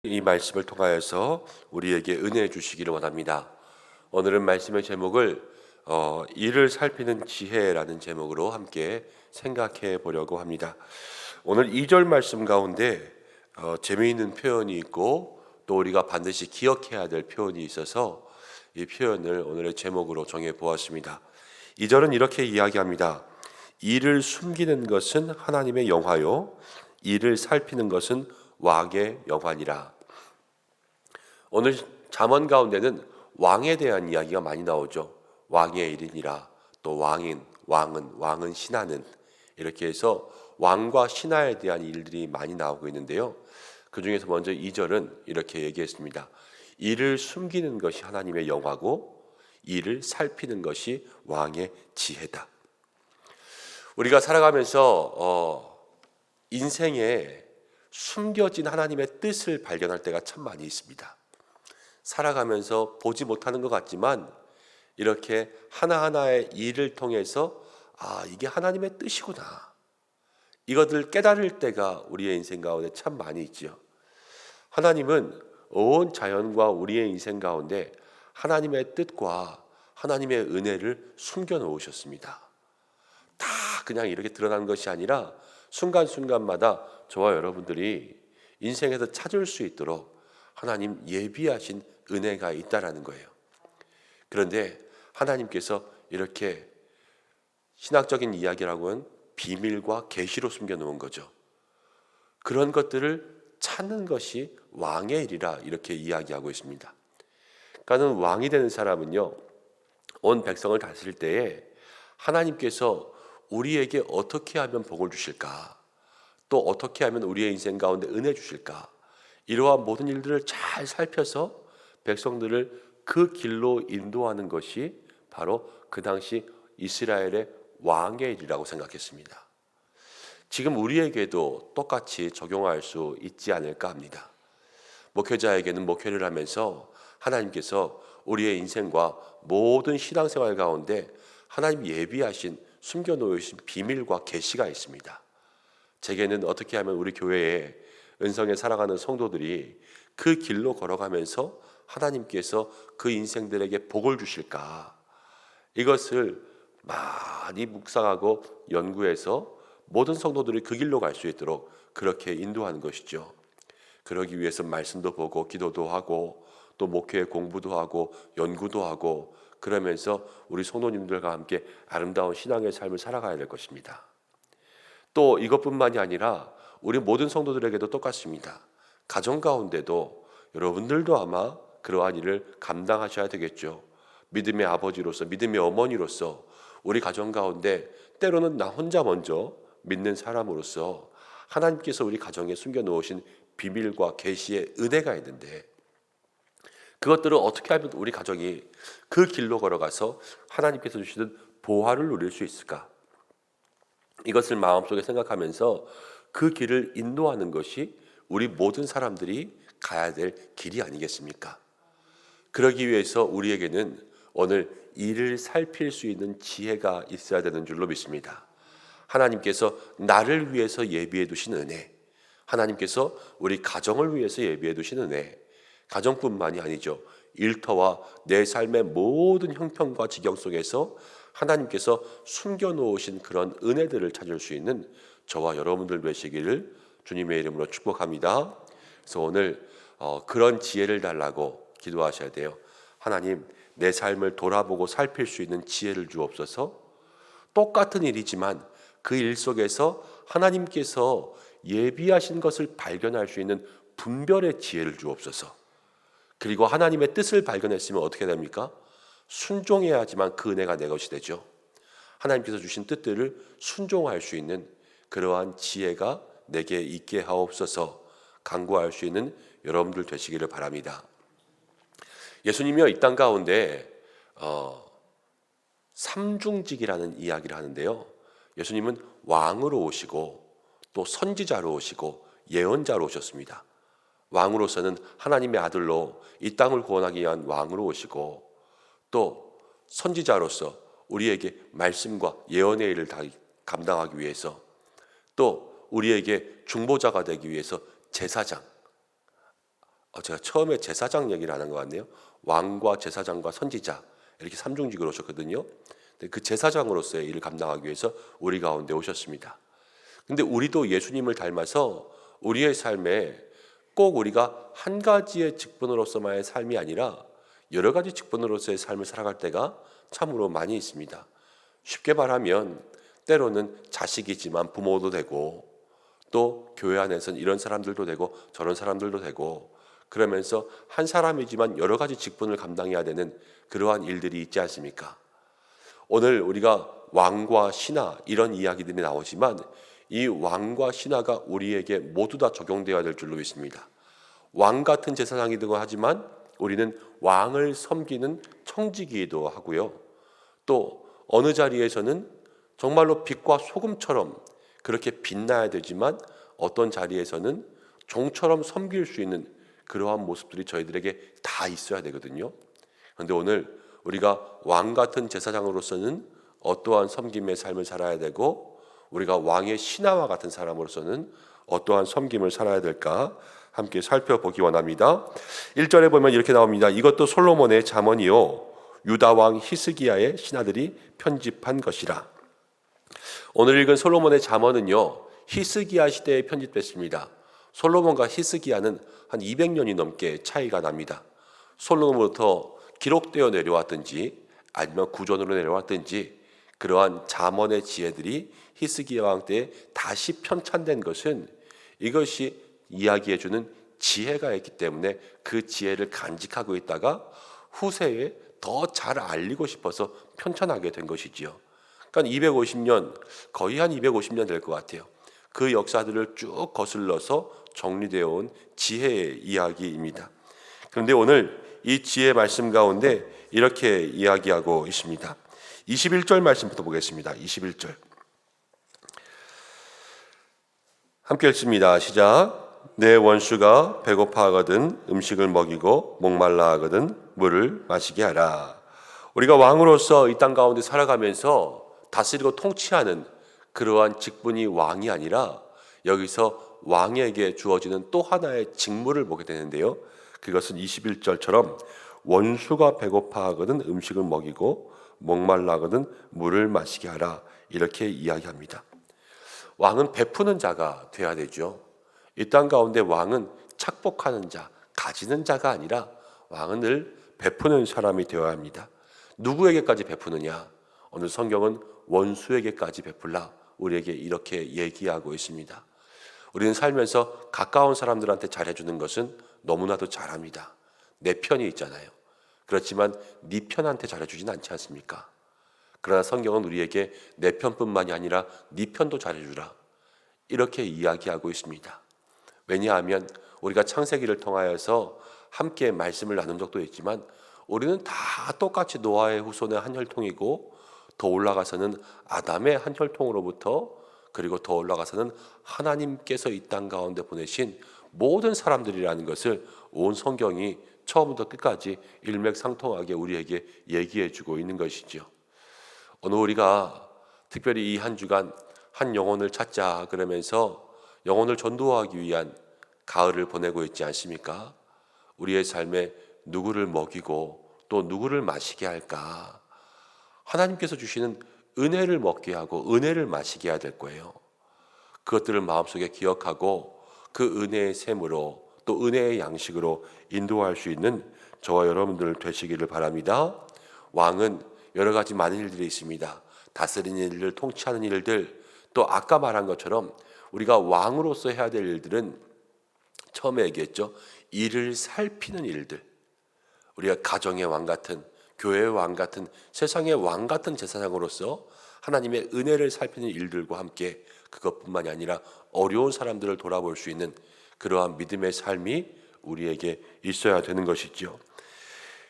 이 말씀을 통하여서 우리에게 은혜 주시기를 원합니다. 오늘은 말씀의 제목을 이를 살피는 지혜라는 제목으로 함께 생각해 보려고 합니다. 오늘 2절 말씀 가운데 재미있는 표현이 있고 또 우리가 반드시 기억해야 될 표현이 있어서 이 표현을 오늘의 제목으로 정해 보았습니다. 2절은 이렇게 이야기합니다. 이를 숨기는 것은 하나님의 영화요, 이를 살피는 것은 왕의 영화니라. 오늘 잠언 가운데는 왕에 대한 이야기가 많이 나오죠. 왕의 일이니라. 또 왕은 신하는, 이렇게 해서 왕과 신하에 대한 일들이 많이 나오고 있는데요. 그 중에서 먼저 2절은 이렇게 얘기했습니다. 이를 숨기는 것이 하나님의 영화고 이를 살피는 것이 왕의 지혜다. 우리가 살아가면서 인생에 숨겨진 하나님의 뜻을 발견할 때가 참 많이 있습니다. 살아가면서 보지 못하는 것 같지만 이렇게 하나하나의 일을 통해서 이게 하나님의 뜻이구나, 이것을 깨달을 때가 우리의 인생 가운데 참 많이 있죠. 하나님은 온 자연과 우리의 인생 가운데 하나님의 뜻과 하나님의 은혜를 숨겨 놓으셨습니다. 다 그냥 이렇게 드러난 것이 아니라 순간순간마다 저와 여러분들이 인생에서 찾을 수 있도록 하나님 예비하신 은혜가 있다라는 거예요. 그런데 하나님께서 이렇게 신학적인 이야기라고는 비밀과 계시로 숨겨놓은 거죠. 그런 것들을 찾는 것이 왕의 일이라 이렇게 이야기하고 있습니다. 그러니까 왕이 되는 사람은요, 온 백성을 다스릴 때에 하나님께서 우리에게 어떻게 하면 복을 주실까, 또 어떻게 하면 우리의 인생 가운데 은혜 주실까, 이러한 모든 일들을 잘 살펴서 백성들을 그 길로 인도하는 것이 바로 그 당시 이스라엘의 왕의 일이라고 생각했습니다. 지금 우리에게도 똑같이 적용할 수 있지 않을까 합니다. 목회자에게는 목회를 하면서 하나님께서 우리의 인생과 모든 신앙생활 가운데 하나님 예비하신 숨겨놓으신 비밀과 계시가 있습니다. 제게는 어떻게 하면 우리 교회에 은성에 살아가는 성도들이 그 길로 걸어가면서 하나님께서 그 인생들에게 복을 주실까, 이것을 많이 묵상하고 연구해서 모든 성도들이 그 길로 갈 수 있도록 그렇게 인도하는 것이죠. 그러기 위해서 말씀도 보고 기도도 하고 또 목회 공부도 하고 연구도 하고, 그러면서 우리 성도님들과 함께 아름다운 신앙의 삶을 살아가야 될 것입니다. 또 이것뿐만이 아니라 우리 모든 성도들에게도 똑같습니다. 가정 가운데도 여러분들도 아마 그러한 일을 감당하셔야 되겠죠. 믿음의 아버지로서, 믿음의 어머니로서 우리 가정 가운데 때로는 나 혼자 먼저 믿는 사람으로서 하나님께서 우리 가정에 숨겨놓으신 비밀과 계시의 은혜가 있는데, 그것들을 어떻게 하면 우리 가정이 그 길로 걸어가서 하나님께서 주시는 보화를 누릴 수 있을까? 이것을 마음속에 생각하면서 그 길을 인도하는 것이 우리 모든 사람들이 가야 될 길이 아니겠습니까? 그러기 위해서 우리에게는 오늘 이를 살필 수 있는 지혜가 있어야 되는 줄로 믿습니다. 하나님께서 나를 위해서 예비해 두신 은혜, 하나님께서 우리 가정을 위해서 예비해 두신 은혜, 가정뿐만이 아니죠. 일터와 내 삶의 모든 형편과 지경 속에서 하나님께서 숨겨놓으신 그런 은혜들을 찾을 수 있는 저와 여러분들 되시기를 주님의 이름으로 축복합니다. 그래서 오늘 그런 지혜를 달라고 기도하셔야 돼요. 하나님, 내 삶을 돌아보고 살필 수 있는 지혜를 주옵소서. 똑같은 일이지만 그 일 속에서 하나님께서 예비하신 것을 발견할 수 있는 분별의 지혜를 주옵소서. 그리고 하나님의 뜻을 발견했으면 어떻게 됩니까? 순종해야지만 그 은혜가 내 것이 되죠. 하나님께서 주신 뜻들을 순종할 수 있는 그러한 지혜가 내게 있게 하옵소서 간구할 수 있는 여러분들 되시기를 바랍니다. 예수님이요, 이 땅 가운데 삼중직이라는 이야기를 하는데요, 예수님은 왕으로 오시고 또 선지자로 오시고 예언자로 오셨습니다. 왕으로서는 하나님의 아들로 이 땅을 구원하기 위한 왕으로 오시고, 또 선지자로서 우리에게 말씀과 예언의 일을 다 감당하기 위해서, 또 우리에게 중보자가 되기 위해서 제사장, 제가 처음에 제사장 얘기를 하는 것 같네요. 왕과 제사장과 선지자 이렇게 삼중직으로 오셨거든요. 근데 그 제사장으로서의 일을 감당하기 위해서 우리 가운데 오셨습니다. 근데 우리도 예수님을 닮아서 우리의 삶에 꼭 우리가 한 가지의 직분으로서만의 삶이 아니라 여러 가지 직분으로서의 삶을 살아갈 때가 참으로 많이 있습니다. 쉽게 말하면 때로는 자식이지만 부모도 되고, 또 교회 안에서는 이런 사람들도 되고 저런 사람들도 되고, 그러면서 한 사람이지만 여러 가지 직분을 감당해야 되는 그러한 일들이 있지 않습니까? 오늘 우리가 왕과 신하 이런 이야기들이 나오지만 이 왕과 신하가 우리에게 모두 다 적용되어야 될 줄로 믿습니다. 왕 같은 제사장이기도 하지만 우리는 왕을 섬기는 청지기이기도 하고요. 또 어느 자리에서는 정말로 빛과 소금처럼 그렇게 빛나야 되지만 어떤 자리에서는 종처럼 섬길 수 있는 그러한 모습들이 저희들에게 다 있어야 되거든요. 그런데 오늘 우리가 왕 같은 제사장으로서는 어떠한 섬김의 삶을 살아야 되고, 우리가 왕의 신하와 같은 사람으로서는 어떠한 섬김을 살아야 될까 함께 살펴보기 원합니다. 1절에 보면 이렇게 나옵니다. 이것도 솔로몬의 잠언이요 유다 왕 히스기야의 신하들이 편집한 것이라. 오늘 읽은 솔로몬의 잠언은요 히스기야 시대에 편집됐습니다. 솔로몬과 히스기야는 한 200년이 넘게 차이가 납니다. 솔로몬부터 기록되어 내려왔든지 아니면 구전으로 내려왔든지 그러한 잠언의 지혜들이 히스기야 왕 때에 다시 편찬된 것은 이것이 이야기해주는 지혜가 있기 때문에 그 지혜를 간직하고 있다가 후세에 더 잘 알리고 싶어서 편찬하게 된 것이지요. 그러니까 250년, 거의 한 250년 될 것 같아요. 그 역사들을 쭉 거슬러서 정리되어 온 지혜의 이야기입니다. 그런데 오늘 이 지혜 말씀 가운데 이렇게 이야기하고 있습니다. 21절 말씀부터 보겠습니다. 21절 함께 읽습니다. 시작. 내 원수가 배고파하거든 음식을 먹이고 목말라 하거든 물을 마시게 하라. 우리가 왕으로서 이 땅 가운데 살아가면서 다스리고 통치하는 그러한 직분이 왕이 아니라 여기서 왕에게 주어지는 또 하나의 직무를 보게 되는데요. 그것은 21절처럼 원수가 배고파하거든 음식을 먹이고 목말라 하거든 물을 마시게 하라 이렇게 이야기합니다. 왕은 베푸는 자가 돼야 되죠. 이 땅 가운데 왕은 착복하는 자, 가지는 자가 아니라 왕은 늘 베푸는 사람이 되어야 합니다. 누구에게까지 베푸느냐? 오늘 성경은 원수에게까지 베풀라 우리에게 이렇게 얘기하고 있습니다. 우리는 살면서 가까운 사람들한테 잘해주는 것은 너무나도 잘합니다. 내 편이 있잖아요. 그렇지만 네 편한테 잘해주진 않지 않습니까? 그러나 성경은 우리에게 내 편뿐만이 아니라 네 편도 잘해주라 이렇게 이야기하고 있습니다. 왜냐하면 우리가 창세기를 통하여서 함께 말씀을 나눈 적도 있지만 우리는 다 똑같이 노아의 후손의 한 혈통이고, 더 올라가서는 아담의 한 혈통으로부터, 그리고 더 올라가서는 하나님께서 이 땅 가운데 보내신 모든 사람들이라는 것을 온 성경이 처음부터 끝까지 일맥상통하게 우리에게 얘기해 주고 있는 것이죠. 오늘 우리가 특별히 이 한 주간 한 영혼을 찾자 그러면서 영혼을 전도하기 위한 가을을 보내고 있지 않습니까? 우리의 삶에 누구를 먹이고 또 누구를 마시게 할까? 하나님께서 주시는 은혜를 먹게 하고 은혜를 마시게 해야 될 거예요. 그것들을 마음속에 기억하고 그 은혜의 샘으로 또 은혜의 양식으로 인도할 수 있는 저와 여러분들 되시기를 바랍니다. 왕은 여러 가지 많은 일들이 있습니다. 다스리는 일들, 통치하는 일들, 또 아까 말한 것처럼 우리가 왕으로서 해야 될 일들은 처음에 얘기했죠. 이를 살피는 일들. 우리가 가정의 왕 같은, 교회의 왕 같은, 세상의 왕 같은 제사장으로서 하나님의 은혜를 살피는 일들과 함께 그것뿐만이 아니라 어려운 사람들을 돌아볼 수 있는 그러한 믿음의 삶이 우리에게 있어야 되는 것이죠.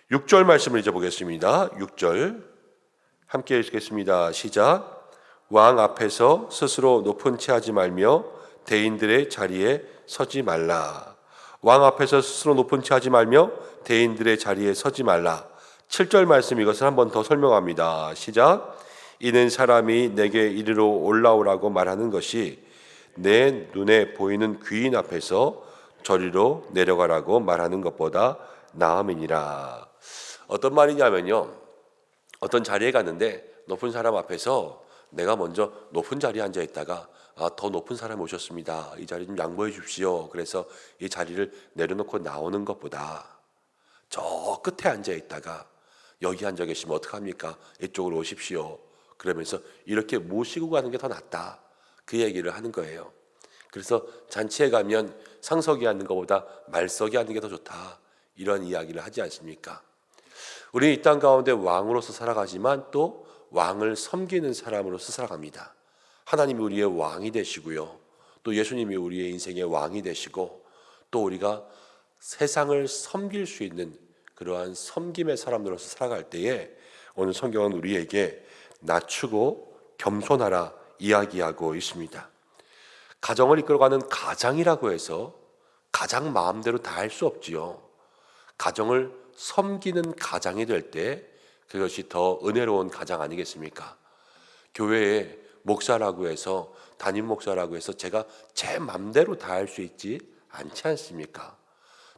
6절 말씀을 이제 보겠습니다. 6절 함께 읽겠습니다. 시작. 왕 앞에서 스스로 높은 채 하지 말며 대인들의 자리에 서지 말라. 왕 앞에서 스스로 높은 채 하지 말며 대인들의 자리에 서지 말라. 7절 말씀 이것을 한 번 더 설명합니다. 시작. 이는 사람이 내게 이리로 올라오라고 말하는 것이 내 눈에 보이는 귀인 앞에서 저리로 내려가라고 말하는 것보다 나음이니라. 어떤 말이냐면요, 어떤 자리에 갔는데 높은 사람 앞에서 내가 먼저 높은 자리에 앉아 있다가 더 높은 사람이 오셨습니다, 이 자리 좀 양보해 주십시오, 그래서 이 자리를 내려놓고 나오는 것보다 저 끝에 앉아 있다가 여기 앉아 계시면 어떡합니까, 이쪽으로 오십시오, 그러면서 이렇게 모시고 가는 게 더 낫다, 그 얘기를 하는 거예요. 그래서 잔치에 가면 상석에 앉는 것보다 말석에 앉는 게 더 좋다, 이런 이야기를 하지 않습니까? 우리는 이 땅 가운데 왕으로서 살아가지만 또 왕을 섬기는 사람으로서 살아갑니다. 하나님이 우리의 왕이 되시고요, 또 예수님이 우리의 인생의 왕이 되시고, 또 우리가 세상을 섬길 수 있는 그러한 섬김의 사람으로서 살아갈 때에 오늘 성경은 우리에게 낮추고 겸손하라 이야기하고 있습니다. 가정을 이끌어가는 가장이라고 해서 가장 마음대로 다 할 수 없지요. 가정을 섬기는 가장이 될 때 그것이 더 은혜로운 가장 아니겠습니까? 교회에 목사라고 해서, 담임 목사라고 해서 제가 제 맘대로 다 할 수 있지 않지 않습니까?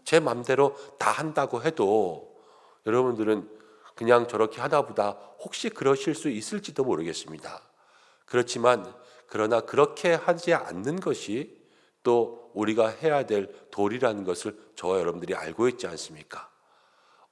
제 맘대로 다 한다고 해도 여러분들은 그냥 저렇게 하나 보다 혹시 그러실 수 있을지도 모르겠습니다. 그렇지만 그러나 그렇게 하지 않는 것이 또 우리가 해야 될 도리라는 것을 저와 여러분들이 알고 있지 않습니까?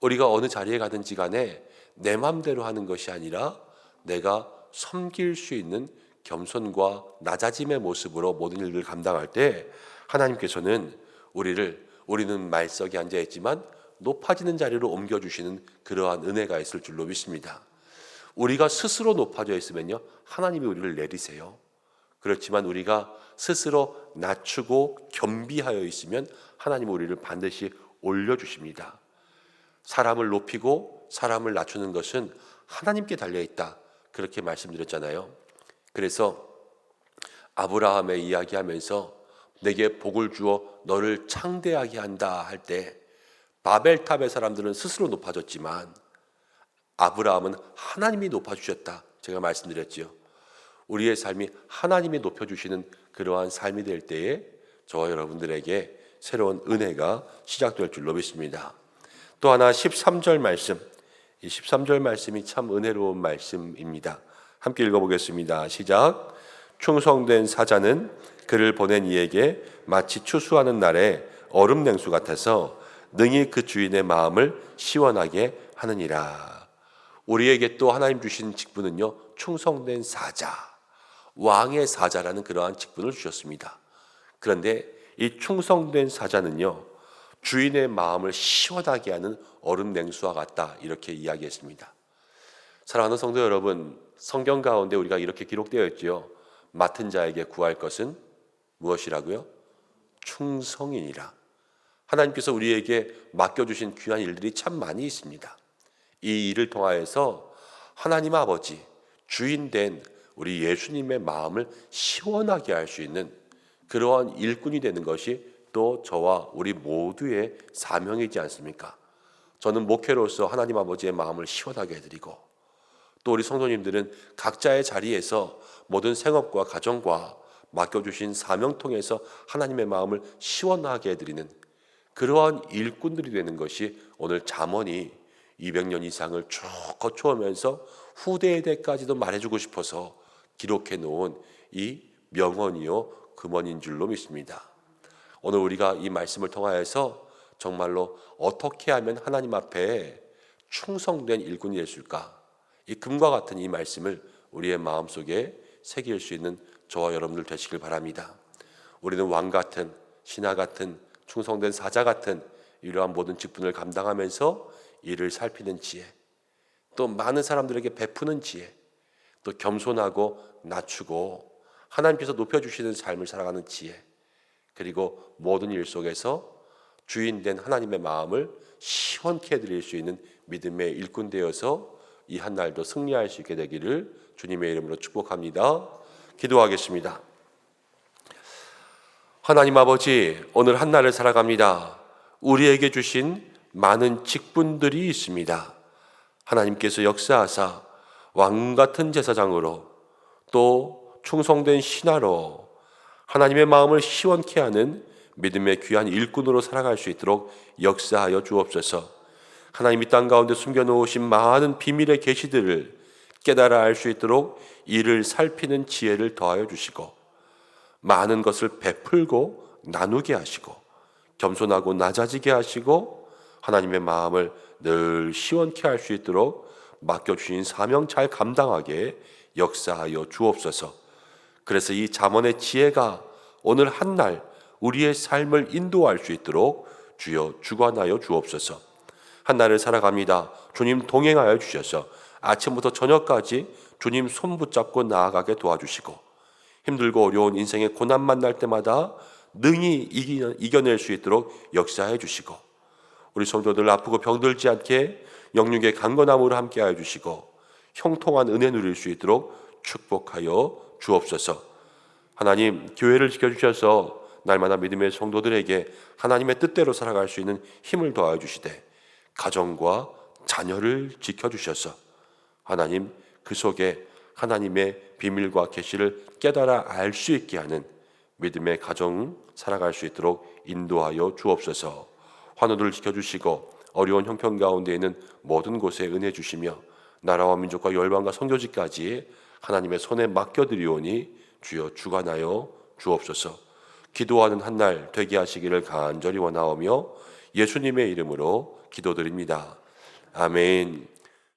우리가 어느 자리에 가든지 간에 내 맘대로 하는 것이 아니라 내가 섬길 수 있는 겸손과 낮아짐의 모습으로 모든 일을 감당할 때 하나님께서는 우리는 말석에 앉아 있지만 높아지는 자리로 옮겨주시는 그러한 은혜가 있을 줄로 믿습니다. 우리가 스스로 높아져 있으면요, 하나님이 우리를 내리세요. 그렇지만 우리가 스스로 낮추고 겸비하여 있으면 하나님은 우리를 반드시 올려주십니다. 사람을 높이고 사람을 낮추는 것은 하나님께 달려있다, 그렇게 말씀드렸잖아요. 그래서 아브라함의 이야기하면서 내게 복을 주어 너를 창대하게 한다 할 때 바벨탑의 사람들은 스스로 높아졌지만 아브라함은 하나님이 높아주셨다, 제가 말씀드렸지요. 우리의 삶이 하나님이 높여주시는 그러한 삶이 될 때에 저와 여러분들에게 새로운 은혜가 시작될 줄로 믿습니다. 또 하나 13절 말씀, 이 13절 말씀이 참 은혜로운 말씀입니다. 함께 읽어보겠습니다. 시작. 충성된 사자는 그를 보낸 이에게 마치 추수하는 날에 얼음 냉수 같아서 능히 그 주인의 마음을 시원하게 하느니라. 우리에게 또 하나님 주신 직분은요, 충성된 사자, 왕의 사자라는 그러한 직분을 주셨습니다. 그런데 이 충성된 사자는요, 주인의 마음을 시원하게 하는 얼음 냉수와 같다, 이렇게 이야기했습니다. 사랑하는 성도 여러분, 성경 가운데 우리가 이렇게 기록되어 있지요. 맡은 자에게 구할 것은 무엇이라고요? 충성이니라. 하나님께서 우리에게 맡겨주신 귀한 일들이 참 많이 있습니다. 이 일을 통하여서 하나님 아버지, 주인된 우리 예수님의 마음을 시원하게 할 수 있는 그러한 일꾼이 되는 것이 또 저와 우리 모두의 사명이지 않습니까? 저는 목회로서 하나님 아버지의 마음을 시원하게 해드리고, 또 우리 성도님들은 각자의 자리에서 모든 생업과 가정과 맡겨주신 사명통에서 하나님의 마음을 시원하게 해드리는 그러한 일꾼들이 되는 것이 오늘 잠언이 200년 이상을 쭉 거쳐오면서 후대의 대까지도 말해주고 싶어서 기록해 놓은 이 명언이요 금언인 줄로 믿습니다. 오늘 우리가 이 말씀을 통하여서 정말로 어떻게 하면 하나님 앞에 충성된 일꾼이 될 수 있을까, 이 금과 같은 이 말씀을 우리의 마음속에 새길 수 있는 저와 여러분들 되시길 바랍니다. 우리는 왕 같은, 신하 같은, 충성된 사자 같은 이러한 모든 직분을 감당하면서 이를 살피는 지혜, 또 많은 사람들에게 베푸는 지혜, 또 겸손하고 낮추고 하나님께서 높여주시는 삶을 살아가는 지혜, 그리고 모든 일 속에서 주인된 하나님의 마음을 시원케 해드릴 수 있는 믿음의 일꾼 되어서 이 한 날도 승리할 수 있게 되기를 주님의 이름으로 축복합니다. 기도하겠습니다. 하나님 아버지, 오늘 한 날을 살아갑니다. 우리에게 주신 많은 직분들이 있습니다. 하나님께서 역사하사 왕 같은 제사장으로, 또 충성된 신하로 하나님의 마음을 시원케 하는 믿음의 귀한 일꾼으로 살아갈 수 있도록 역사하여 주옵소서. 하나님, 이 땅 가운데 숨겨놓으신 많은 비밀의 계시들을 깨달아 알 수 있도록 이를 살피는 지혜를 더하여 주시고, 많은 것을 베풀고 나누게 하시고, 겸손하고 낮아지게 하시고, 하나님의 마음을 늘 시원케 할 수 있도록 맡겨주신 사명 잘 감당하게 역사하여 주옵소서. 그래서 이 잠언의 지혜가 오늘 한날 우리의 삶을 인도할 수 있도록 주여 주관하여 주옵소서. 한날을 살아갑니다. 주님 동행하여 주셔서 아침부터 저녁까지 주님 손 붙잡고 나아가게 도와주시고, 힘들고 어려운 인생의 고난 만날 때마다 능히 이겨낼 수 있도록 역사해 주시고, 우리 성도들 아프고 병들지 않게 영육의 강건함으로 함께하여 주시고, 형통한 은혜 누릴 수 있도록 축복하여 주옵소서. 하나님, 교회를 지켜주셔서 날마다 믿음의 성도들에게 하나님의 뜻대로 살아갈 수 있는 힘을 더하여 주시되, 가정과 자녀를 지켜주셔서 하나님, 그 속에 하나님의 비밀과 계시를 깨달아 알 수 있게 하는 믿음의 가정 살아갈 수 있도록 인도하여 주옵소서. 환우들을 지켜주시고 어려운 형편 가운데 있는 모든 곳에 은혜 주시며, 나라와 민족과 열방과 선교지까지 하나님의 손에 맡겨드리오니 주여 주관하여 주옵소서. 기도하는 한날 되게 하시기를 간절히 원하오며 예수님의 이름으로 기도드립니다. 아멘.